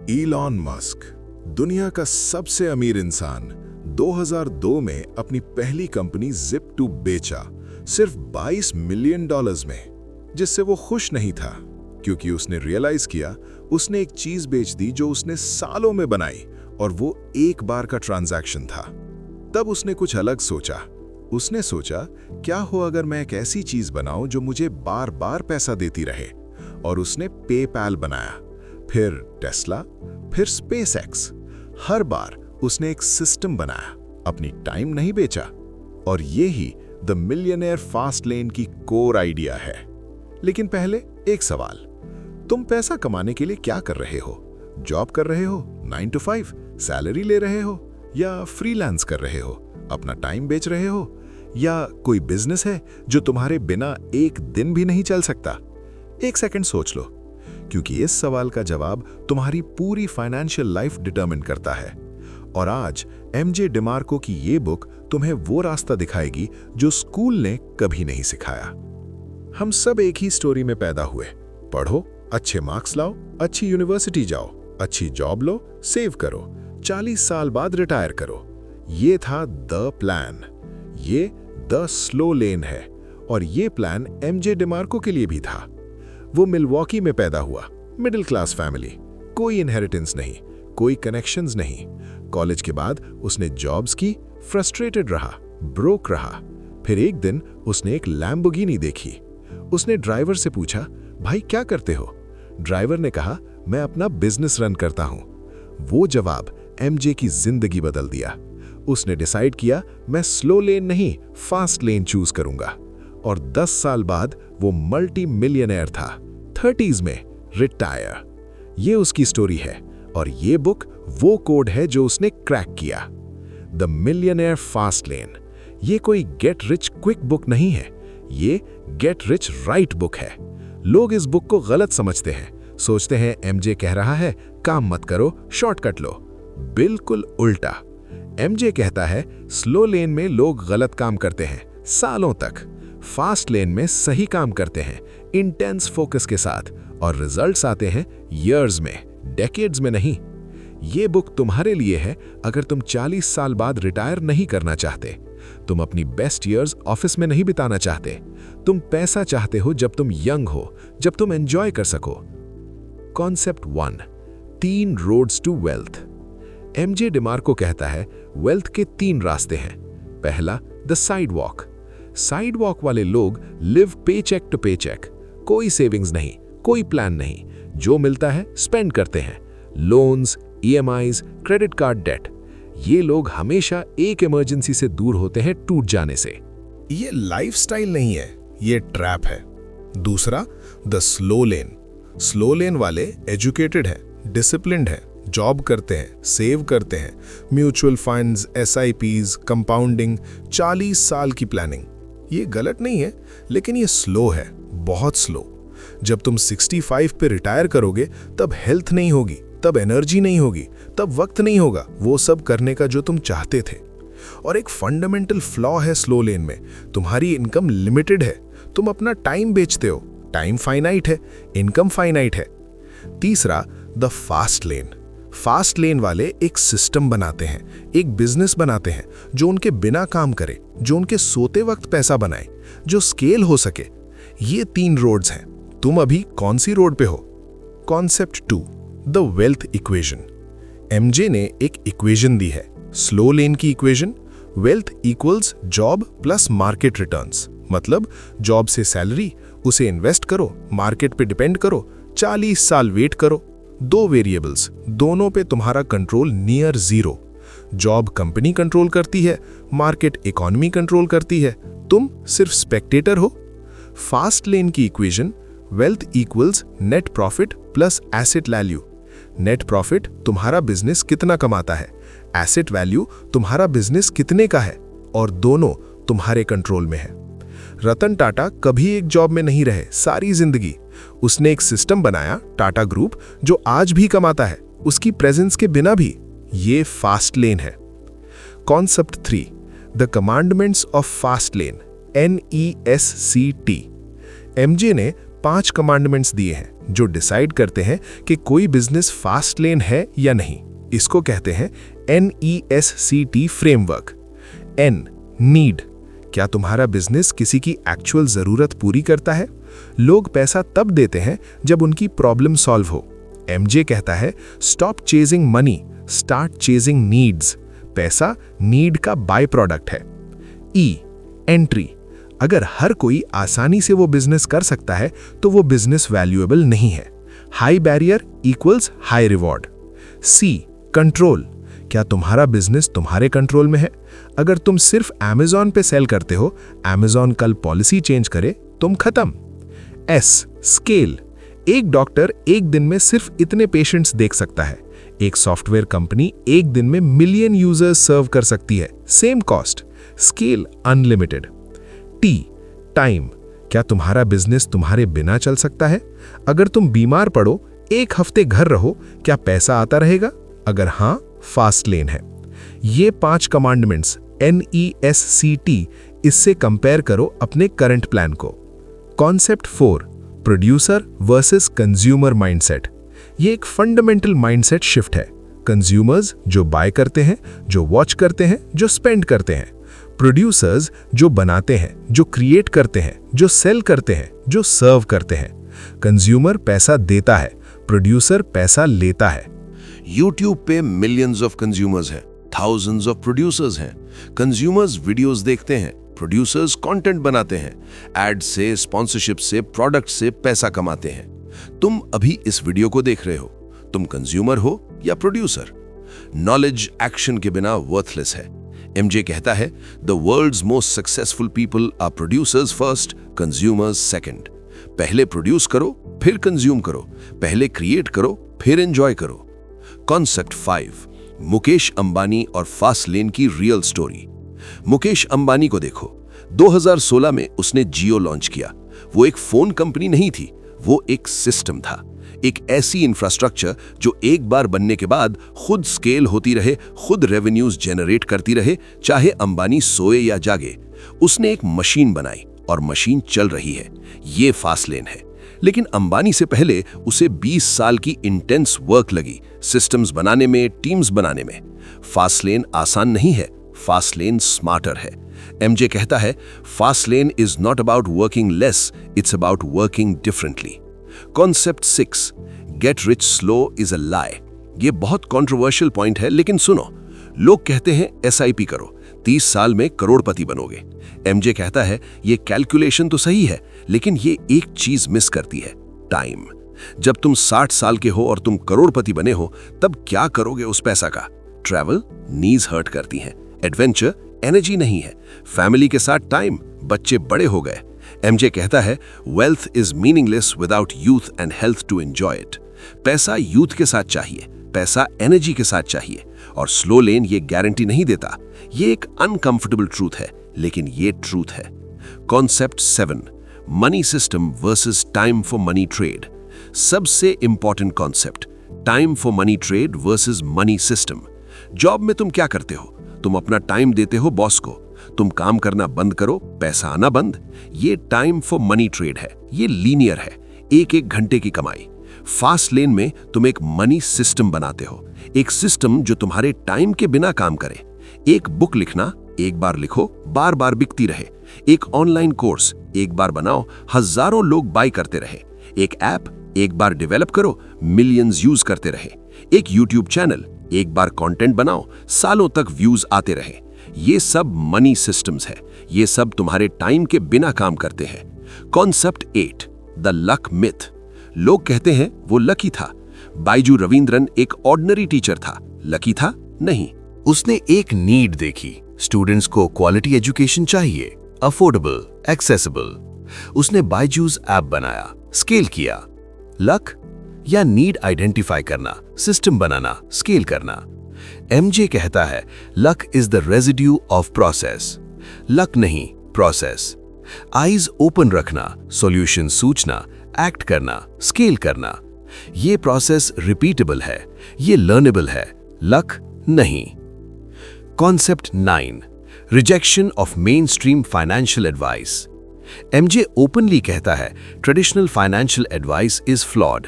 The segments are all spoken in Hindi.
ईलॉन मस्क, दुनिया का सबसे अमीर इंसान, 2002 में अपनी पहली कंपनी जिप2 बेचा, सिर्फ $22 मिलियन में, जिससे वो खुश नहीं था, क्योंकि उसने रियलाइज किया उसने एक चीज बेच दी जो उसने सालों में बनाई और वो एक बार का ट्रांजैक्शन था। तब उसने कुछ अलग सोचा। उसने सोचा, क्या हो अगर मैं एक ऐसी चीज बनाऊं जो मुझे बार बार पैसा देती रहे, और उसने पेपैल बनाया, फिर टेस्ला, फिर स्पेसएक्स। हर बार उसने एक सिस्टम बनाया, अपनी टाइम नहीं बेचा। और ये ही द मिलियनेयर फास्ट लेन की कोर आइडिया है। लेकिन पहले एक सवाल, तुम पैसा कमाने के लिए क्या कर रहे हो? जॉब कर रहे हो, 9 to 5, सैलरी ले रहे हो, या फ्रीलांस कर रहे हो, अपना टाइम बेच रहे हो, या कोई बिजनेस है जो तुम्हारे बिना एक दिन भी नहीं चल सकता? एक सेकंड सोच लो, क्योंकि इस सवाल का जवाब तुम्हारी पूरी फाइनेंशियल लाइफ डिटरमिन करता है। और आज एमजे डिमार्को की ये बुक तुम्हें वो रास्ता दिखाएगी जो स्कूल ने कभी नहीं सिखाया। हम सब एक ही स्टोरी में पैदा हुए। पढ़ो, अच्छे मार्क्स लाओ, अच्छी यूनिवर्सिटी जाओ, अच्छी जॉब लो, सेव करो, 40 साल बाद रिटायर करो। ये था द प्लान। ये द स्लो लेन है, और ये प्लान एमजे डिमार्को के लिए भी था। वो मिलवॉकी में पैदा हुआ, मिडिल क्लास फैमिली, कोई इनहेरिटेंस नहीं, कोई कनेक्शंस नहीं। कॉलेज के बाद उसने जॉब्स की, फ्रस्ट्रेटेड रहा, ब्रोक रहा। फिर एक दिन उसने एक लैम्बोर्गिनी देखी। उसने ड्राइवर से पूछा, भाई क्या करते हो? ड्राइवर ने कहा, मैं अपना बिजनेस रन करता हूं। वो जवाब एमजे की जिंदगी बदल दिया। उसने डिसाइड किया, मैं स्लो लेन नहीं, फास्ट लेन चूज करूंगा। और 10 साल बाद वो मल्टी मिलियनेयर था, 30s में रिटायर। ये उसकी स्टोरी है, और ये बुक वो कोड है जो उसने क्रैक किया। The millionaire fast lane. ये कोई गेट रिच क्विक बुक नहीं है, ये गेट रिच राइट बुक है। लोग इस बुक को गलत समझते हैं, सोचते हैं एमजे कह रहा है काम मत करो, शॉर्टकट लो। बिल्कुल उल्टा। एमजे कहता है स्लो लेन में लोग गलत काम करते हैं सालों तक, फास्ट लेन में सही काम करते हैं इंटेंस फोकस के साथ, और रिजल्ट्स आते हैं ईयर्स में, डेकेड्स में नहीं। ये बुक तुम्हारे लिए है अगर तुम 40 साल बाद रिटायर नहीं करना चाहते, तुम अपनी बेस्ट ईयर्स ऑफिस में नहीं बिताना चाहते, तुम पैसा चाहते हो जब तुम यंग हो, जब तुम एंजॉय कर सको। Concept 1, 3 roads to wealth. MJ DeMarco कहता है वेल्थ के 3 रास्ते हैं। पहला, the sidewalk. Sidewalk वाले लोग लिव पेचेक टू पेचेक, कोई सेविंग्स नहीं, कोई प्लान नहीं, जो मिलता है स्पेंड करते हैं, loans, EMIs, credit card debt. ये लोग हमेशा एक इमरजेंसी से दूर होते हैं टूट जाने से। ये लाइफस्टाइल नहीं है, ये ट्रैप है। दूसरा, द स्लो लेन। स्लो लेन वाले एजुकेटेड हैं, डिसिप्लिन्ड हैं, जॉब करते हैं, सेव करते हैं, म्यूचुअल फंड्स, एसआईपीज, कंपाउंडिंग, 40 साल की प्लानिंग। ये गलत नहीं है, लेकिन ये स्लो है, बहुत स्लो। जब तुम 65 पे रिटायर करोगे, तब हेल्थ नहीं होगी, तब एनर्जी नहीं होगी, तब वक्त नहीं होगा वो सब करने का जो तुम चाहते थे। और एक फंडामेंटल फ्लॉ है स्लो लेन में, तुम्हारी इनकम लिमिटेड है, तुम अपना टाइम बेचते हो, टाइम फाइनाइट है, इनकम फाइनाइट है। तीसरा, the fast lane. Fast lane वाले एक सिस्टम बनाते हैं, एक बिजनेस बनाते हैं जो उनके बिना काम करे, जो उनके सोते वक्त पैसा बनाए, जो स्केल हो सके। ये 3 रोड्स हैं। तुम अभी कौन सी रोड पे हो? Concept 2, the wealth equation. MJ ने एक इक्वेशन दी है, स्लो लेन की equation. Wealth equals job plus market returns. मतलब जॉब से सैलरी, उसे इन्वेस्ट करो, मार्केट पे डिपेंड करो, 40 साल वेट करो। 2 वेरिएबल्स, दोनों पे तुम्हारा control near zero. Job company control करती है, मार्केट इकोनॉमी कंट्रोल करती है, तुम सिर्फ स्पेक्टेटर हो। फास्ट लेन की equation, wealth equals net profit plus asset value. Net profit तुम्हारा बिजनेस कितना कमाता है, एसेट वैल्यू तुम्हारा बिजनेस कितने का है, और दोनों तुम्हारे कंट्रोल में है। रतन टाटा कभी एक जॉब में नहीं रहे सारी जिंदगी। उसने एक सिस्टम बनाया, टाटा ग्रुप, जो आज भी कमाता है, उसकी प्रेजेंस के बिना भी। ये फास्ट लेन है। Concept 3, the commandments of fast lane, NESCT। MJ ने 5 कमांडमेंट्स दिए हैं जो डिसाइड करते हैं कि कोई बिजनेस फास्ट लेन है या नहीं। इसको कहते हैं NESCT फ्रेमवर्क। N नीड, क्या तुम्हारा बिजनेस किसी की एक्चुअल जरूरत पूरी करता है? लोग पैसा तब देते हैं जब उनकी प्रॉब्लम सॉल्व हो। MJ कहता है stop chasing money, start chasing needs. पैसा नीड का बाय प्रोडक्ट है। E एंट्री, अगर हर कोई आसानी से वो बिजनेस कर सकता है तो वो बिजनेस वैल्यूएबल नहीं है। High barrier equals high reward. C control, क्या तुम्हारा बिजनेस तुम्हारे कंट्रोल में है? अगर तुम सिर्फ Amazon पे सेल करते हो, Amazon कल पॉलिसी चेंज करे, तुम खत्म। S स्केल, एक डॉक्टर एक दिन में सिर्फ इतने पेशेंट्स देख सकता है। एक सॉफ्टवेयर कंपनी एक दिन में मिलियन यूजर्स सर्व कर सकती है, same cost. Scale unlimited. T time, क्या तुम्हारा बिजनेस तुम्हारे बिना चल सकता है? अगर तुम बीमार पड़ो, 1 हफ्ते घर रहो, क्या पैसा आता रहेगा? अगर हाँ, फास्ट लेन है। ये 5 कमांडमेंट्स NESCT, इससे कंपेयर करो अपने करंट प्लान को। Concept 4 producer versus consumer mindset. ये एक फंडामेंटल माइंडसेट शिफ्ट है। कंज्यूमर्स जो बाय करते हैं, जो वॉच करते हैं, जो स्पेंड करते हैं। प्रोड्यूसर्स जो बनाते हैं, जो क्रिएट करते हैं, जो सेल करते हैं, जो सर्व करते हैं। कंज्यूमर पैसा देता है, प्रोड्यूसर पैसा लेता है। YouTube पे मिलियंस ऑफ कंज्यूमर्स हैं, थाउजेंड्स ऑफ प्रोड्यूसर्स हैं। कंज्यूमर्स वीडियोस देखते हैं, प्रोड्यूसर्स कंटेंट बनाते हैं, एड से, स्पॉन्सरशिप से, प्रोडक्ट से पैसा कमाते हैं। तुम अभी इस वीडियो को देख रहे हो, तुम कंज्यूमर हो या प्रोड्यूसर? नॉलेज एक्शन के बिना वर्थलेस है। MJ कहता है the world's most successful people are producers first, consumers second. पहले प्रोड्यूस करो, फिर कंज्यूम करो, पहले क्रिएट करो, फिर एंजॉय करो। कॉन्सेप्ट 5 मुकेश अंबानी और फास्ट लेन की रियल स्टोरी। मुकेश अंबानी को देखो, 2016 में उसने जियो लॉन्च किया। वो एक फोन कंपनी नहीं थी, वो एक सिस्टम था, एक ऐसी इंफ्रास्ट्रक्चर जो एक बार बनने के बाद खुद स्केल होती रहे, खुद रेवेन्यूज जनरेट करती रहे, चाहे अंबानी सोए या जागे। उसने एक मशीन बनाई और मशीन चल रही है। ये फास्ट लेन है। लेकिन अंबानी से पहले उसे 20 साल की इंटेंस वर्क लगी, सिस्टम्स बनाने में, टीम्स बनाने में। फास्ट लेन आसान नहीं है, फास्ट लेन स्मार्टर है। MJ कहता है fast lane is not about working less, it's about working differently. Concept 6 get rich slow is a lie. ये बहुत कंट्रोवर्शियल पॉइंट है, लेकिन सुनो। लोग कहते हैं SIP करो, 30 साल में करोड़पति बनोगे। MJ कहता है ये कैलकुलेशन तो सही है, लेकिन ये एक चीज मिस करती है, टाइम। जब तुम 60 साल के हो और तुम करोड़पति बने हो, तब क्या करोगे उस पैसा का? ट्रैवल नीज हर्ट करती हैं, एडवेंचर एनर्जी नहीं है, फैमिली के साथ टाइम, बच्चे बड़े हो गए। MJ कहता है wealth is meaningless without youth and health to enjoy it. पैसा यूथ के साथ चाहिए, पैसा एनर्जी के साथ चाहिए, और स्लो लेन ये गारंटी नहीं देता। ये एक अनकंफर्टेबल ट्रूथ है, लेकिन ये ट्रूथ है। Concept 7 money system versus time for money trade. सबसे important concept, time for money trade versus money system. Job में तुम क्या करते हो? तुम अपना टाइम देते हो बॉस को, तुम काम करना बंद करो, पैसा आना बंद। ये टाइम फॉर मनी ट्रेड है, ये लीनियर है, एक एक घंटे की कमाई। फास्ट लेन में तुम एक मनी सिस्टम बनाते हो, एक सिस्टम जो तुम्हारे टाइम के बिना काम करे। एक बुक लिखना, एक बार लिखो, बार बार बिकती रहे। एक ऑनलाइन कोर्स, एक बार बनाओ, हजारों लोग बाय करते रहे। एक ऐप, एक बार डेवलप करो, मिलियंस यूज करते रहे। एक यूट्यूब चैनल, एक बार कंटेंट बनाओ, सालों तक व्यूज आते रहे। ये सब मनी सिस्टम्स है, ये सब तुम्हारे टाइम के बिना काम करते हैं। Concept 8 the luck myth. लोग कहते हैं वो लकी था। बाइजू रविंद्रन एक ऑर्डिनरी टीचर था, लकी था? नहीं। उसने एक नीड देखी, स्टूडेंट्स को क्वालिटी एजुकेशन चाहिए, अफोर्डेबल, एक्सेसिबल। उसने बायजूस ऐप बनाया, स्केल किया। लक या नीड आइडेंटिफाई करना, सिस्टम बनाना, स्केल करना। MJ कहता है luck is the residue of process. Luck नहीं, प्रोसेस। आईज ओपन रखना, सॉल्यूशन सूचना, एक्ट करना, स्केल करना। ये प्रोसेस रिपीटेबल है, ये लर्नेबल है, लक नहीं। Concept 9 rejection of main stream financial advice. MJ openly कहता है traditional financial advice is flawed.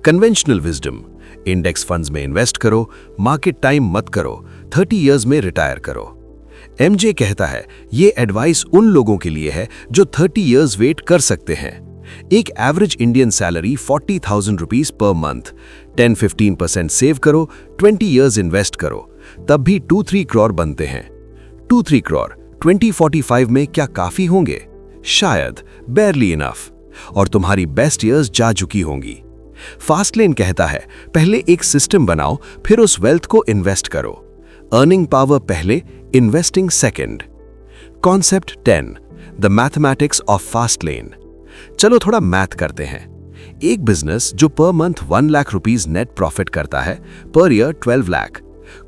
Conventional wisdom, index funds में इन्वेस्ट करो, मार्केट टाइम मत करो, 30 इयर्स में रिटायर करो। एमजे कहता है ये एडवाइस उन लोगों के लिए है जो 30 इयर्स वेट कर सकते हैं। एक average Indian salary 40,000 rupees per month, 10-15% save करो, 20 इयर्स इन्वेस्ट करो, तब भी 2-3 करोड़ बनते हैं। 2-3 करोड़ 2045 में क्या काफी होंगे? शायद, barely enough। और तुम्हारी बेस्ट इयर्स जा चुकी होंगी। फास्टलेन कहता है पहले एक सिस्टम बनाओ, फिर उस वेल्थ को इन्वेस्ट करो। अर्निंग पावर पहले, investing second. Concept 10, the mathematics of fast lane. चलो थोड़ा मैथ करते हैं। एक बिजनेस जो per month 1 lakh rupees net profit करता है, पर ईयर 12 लाख।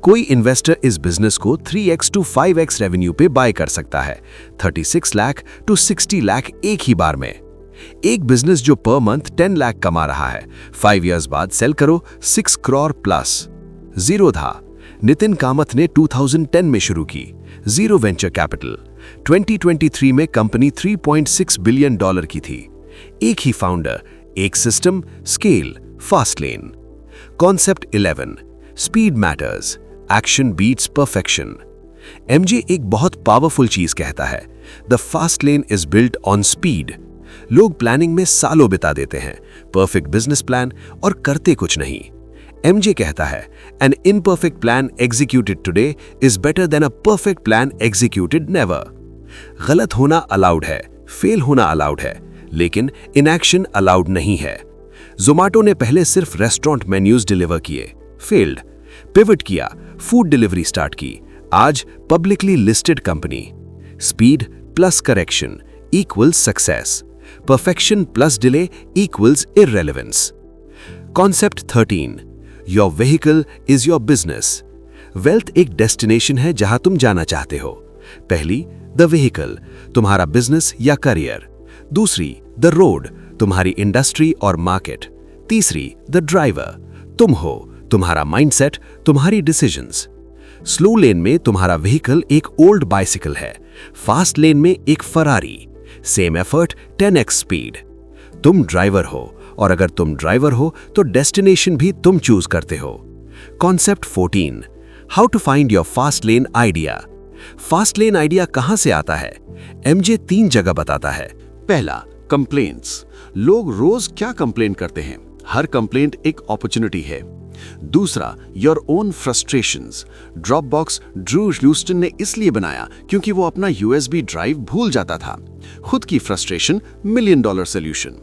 कोई इन्वेस्टर इस बिजनेस को 3x to 5x रेवेन्यू पे बाय कर सकता है, 36 लाख to 60 लाख एक ही बार में। एक बिजनेस जो पर मंथ 10 लाख कमा रहा है, 5 इयर्स बाद सेल करो 6 करोड़ प्लस। जीरो था। नितिन कामत ने 2010 में शुरू की, जीरो वेंचर कैपिटल। 2023 में कंपनी $3.6 बिलियन की थी। एक ही फाउंडर, एक system, scale, fast lane. Concept 11, speed matters, action beats perfection. MJ एक बहुत पावरफुल चीज कहता है, the fast lane is built on speed. लोग प्लानिंग में सालों बिता देते हैं, परफेक्ट बिजनेस प्लान, और करते कुछ नहीं। एमजे कहता है N imperfect plan executed today is better than a perfect plan executed never. गलत होना अलाउड है, फेल होना अलाउड है, लेकिन इनएक्शन अलाउड नहीं है। जोमैटो ने पहले सिर्फ रेस्टोरेंट मेन्यूज डिलीवर किए, फेल्ड। पिवट किया, फूड डिलीवरी स्टार्ट की, आज publicly listed company. Speed plus correction equals success, perfection plus delay equals irrelevance. Concept 13, your vehicle is your business. Wealth एक डेस्टिनेशन है जहां तुम जाना चाहते हो। पहली, द व्हीकल, तुम्हारा बिजनेस या करियर। दूसरी, द रोड, तुम्हारी इंडस्ट्री और मार्केट। तीसरी, द ड्राइवर, तुम हो, तुम्हारा माइंडसेट, तुम्हारी डिसीजंस। स्लो लेन में तुम्हारा व्हीकल एक ओल्ड बाइसिकल है, फास्ट लेन में एक Ferrari. Same effort, 10x speed. तुम ड्राइवर हो, और अगर तुम ड्राइवर हो तो डेस्टिनेशन भी तुम चूज करते हो। Concept 14, how to find your fast lane idea. Fast lane idea कहां से आता है? एमजे 3 जगह बताता है। पहला, कंप्लेंट्स। लोग रोज क्या कंप्लेन करते हैं? हर कंप्लेंट एक अपॉर्चुनिटी है। दूसरा, your own frustrations. Dropbox Drew Houston ने इसलिए बनाया क्योंकि वो अपना USB ड्राइव भूल जाता था। खुद की फ्रस्ट्रेशन, $1 मिलियन सॉल्यूशन।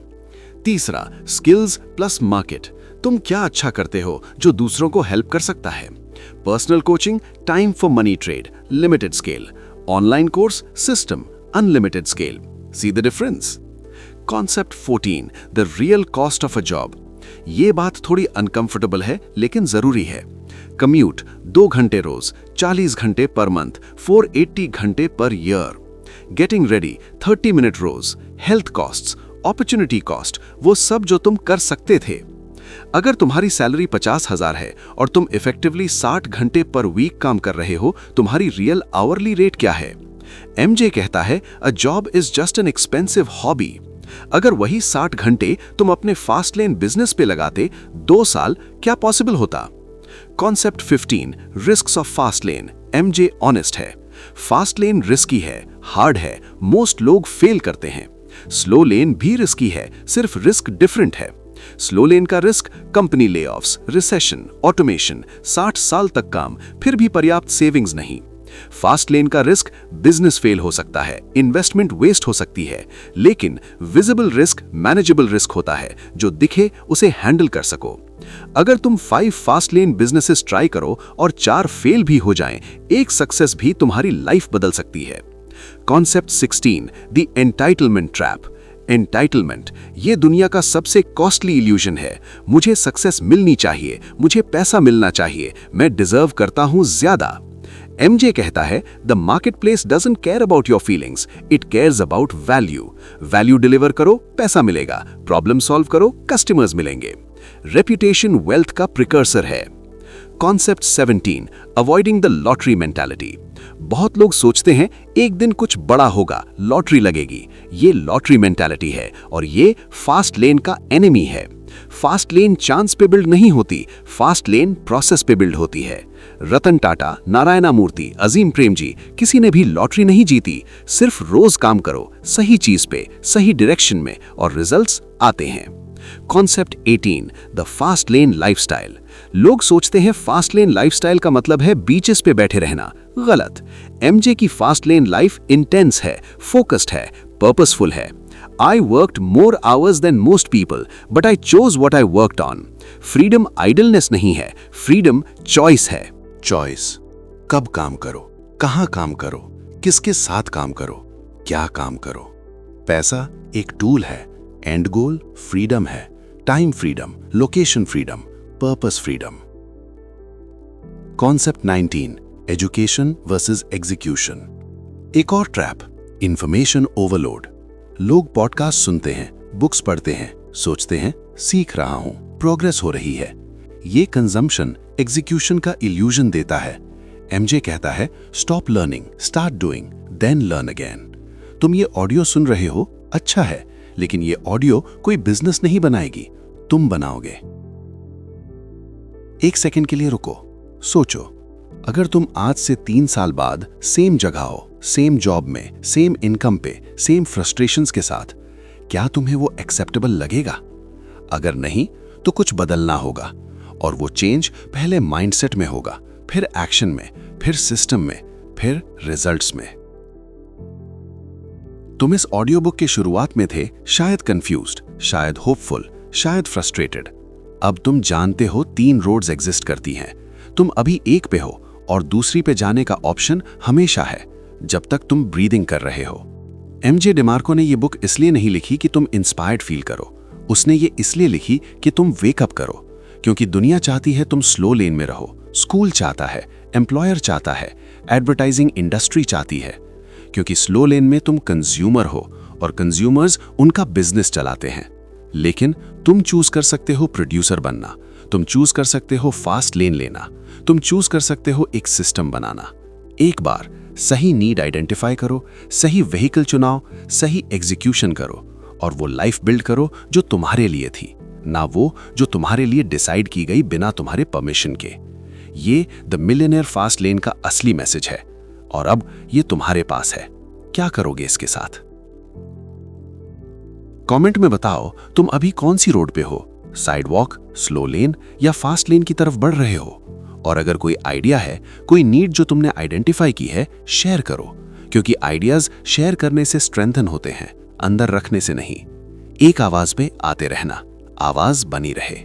तीसरा, स्किल्स प्लस मार्केट। तुम क्या अच्छा करते हो जो दूसरों को हेल्प कर सकता है? Personal coaching, time for money trade, limited scale. Online course, system, unlimited scale. See the difference? Concept 14, the real cost of a job. ये बात थोड़ी अनकंफर्टेबल है लेकिन जरूरी है। कम्यूट 2 घंटे रोज, 40 घंटे पर मंथ, 480 घंटे per year. Getting ready 30 minute रोज। हेल्थ कॉस्ट्स, अपॉर्चुनिटी कॉस्ट, वो सब जो तुम कर सकते थे। अगर तुम्हारी सैलरी 50,000 है और तुम इफेक्टिवली 60 घंटे पर वीक काम कर रहे हो, तुम्हारी रियल आवरली रेट क्या है? एमजे कहता है a job is just an expensive hobby. अगर वही 60 घंटे तुम अपने फास्ट लेन बिजनेस पे लगाते, 2 साल, क्या पॉसिबल होता? Concept 15, risks of fast lane. MJ honest है, फास्ट लेन रिस्की है, हार्ड है, मोस्ट लोग फेल करते हैं। स्लो लेन भी रिस्की है, सिर्फ रिस्क डिफरेंट है। स्लो लेन का risk company layoffs, recession, automation, 60 साल तक काम, फिर भी पर्याप्त सेविंग्स नहीं। फास्ट लेन का रिस्क बिजनेस फेल हो सकता है, इन्वेस्टमेंट वेस्ट हो सकती है, लेकिन विजिबल रिस्क मैनेजेबल रिस्क होता है, जो दिखे उसे हैंडल कर सको। अगर तुम 5 फास्ट लेन बिजनेसेस ट्राई करो और 4 फेल भी हो जाएं, एक सक्सेस भी तुम्हारी लाइफ बदल सकती है। Concept 16, the entitlement trap. Entitlement, ये दुनिया का सबसे कॉस्टली इल्यूजन है। मुझे सक्सेस मिलनी चाहिए, मुझे पैसा मिलना चाहिए, मैं डिजर्व करता हूं ज्यादा। एमजे कहता है the market place doesn't care about your feelings, it cares about value. Value deliver करो, पैसा मिलेगा, प्रॉब्लम सॉल्व करो, कस्टमर्स मिलेंगे। रेप्यूटेशन वेल्थ का प्रिकर्सर है। Concept 17, avoiding the lottery mentality. बहुत लोग सोचते हैं एक दिन कुछ बड़ा होगा, लॉटरी लगेगी। ये लॉटरी मेंटालिटी है और ये फास्ट लेन का एनिमी है। फास्ट लेन चांस पे बिल्ड नहीं होती, फास्ट लेन प्रोसेस पे बिल्ड होती है। रतन टाटा, नारायण मूर्ति, अजीम प्रेमजी, किसी ने भी लॉटरी नहीं जीती। सिर्फ रोज काम करो सही चीज पे, सही डायरेक्शन में, और रिजल्ट्स आते हैं। Concept 18, the fast lane lifestyle. लोग सोचते हैं फास्ट लेन लाइफस्टाइल का मतलब है बीचेस पे बैठे रहना। गलत। एमजे की फास्ट लेन लाइफ इंटेंस है, फोकस्ड है, पर्पसफुल है। I worked more hours than most people, but I chose what I worked on. Freedom idleness नहीं है, freedom choice है। चॉइस, कब काम करो, कहां काम करो, किसके साथ काम करो, क्या काम करो। पैसा एक टूल है, एंड गोल फ्रीडम है। Time freedom, location freedom, purpose freedom. Concept 19, education versus execution. एक और ट्रैप, इंफॉर्मेशन ओवरलोड। लोग पॉडकास्ट सुनते हैं, बुक्स पढ़ते हैं, सोचते हैं सीख रहा हूं, प्रोग्रेस हो रही है। ये कंजम्पशन एग्जीक्यूशन का इल्यूजन देता है। एमजे कहता है stop learning, start doing, then learn again. तुम ये ऑडियो सुन रहे हो, अच्छा है, लेकिन ये ऑडियो कोई बिजनेस नहीं बनाएगी, तुम बनाओगे। एक सेकंड के लिए रुको, सोचो, अगर तुम आज से 3 साल बाद सेम जगह हो, सेम जॉब में, सेम इनकम पे, सेम फ्रस्ट्रेशंस के साथ, क्या तुम्हें वो एक्सेप्टेबल लगेगा? अगर नहीं तो कुछ बदलना होगा, और वो चेंज पहले माइंडसेट में होगा, फिर एक्शन में, फिर सिस्टम में, फिर रिजल्ट्स में। तुम इस ऑडियो बुक के शुरुआत में थे शायद कंफ्यूज्ड, शायद होपफुल, शायद फ्रस्ट्रेटेड। अब तुम जानते हो 3 रोड्स एग्जिस्ट करती हैं। तुम अभी एक पे हो और दूसरी पे जाने का ऑप्शन हमेशा है, जब तक तुम ब्रीदिंग कर रहे हो। एमजे डिमार्को ने ये बुक इसलिए नहीं लिखी कि तुम इंस्पायर्ड फील करो, उसने ये इसलिए लिखी कि तुम वेकअप करो, क्योंकि दुनिया चाहती है तुम स्लो लेन में रहो। स्कूल चाहता है, एम्प्लॉयर चाहता है, एडवर्टाइजिंग इंडस्ट्री चाहती है, क्योंकि स्लो लेन में तुम कंज्यूमर हो और कंज्यूमर्स उनका बिजनेस चलाते हैं। लेकिन तुम चूज कर सकते हो प्रोड्यूसर बनना, तुम चूज कर सकते हो फास्ट लेन लेना, तुम चूज कर सकते हो एक सिस्टम बनाना। एक बार सही नीड आइडेंटिफाई करो, सही व्हीकल चुनाओ, सही एग्जीक्यूशन करो, और वो लाइफ बिल्ड करो जो तुम्हारे लिए थी, ना वो जो तुम्हारे लिए डिसाइड की गई बिना तुम्हारे परमिशन के। ये द मिलियनेयर फास्ट लेन का असली मैसेज है, और अब ये तुम्हारे पास है। क्या करोगे इसके साथ? कमेंट में बताओ तुम अभी कौन सी रोड पे हो, साइड वॉक, स्लो लेन या फास्ट लेन की तरफ बढ़ रहे हो। और अगर कोई आइडिया है, कोई नीड जो तुमने आइडेंटिफाई की है, शेयर करो, क्योंकि आइडियाज शेयर करने से स्ट्रेंथन होते हैं, अंदर रखने से नहीं। एक आवाज पे आते रहना, आवाज बनी रहे।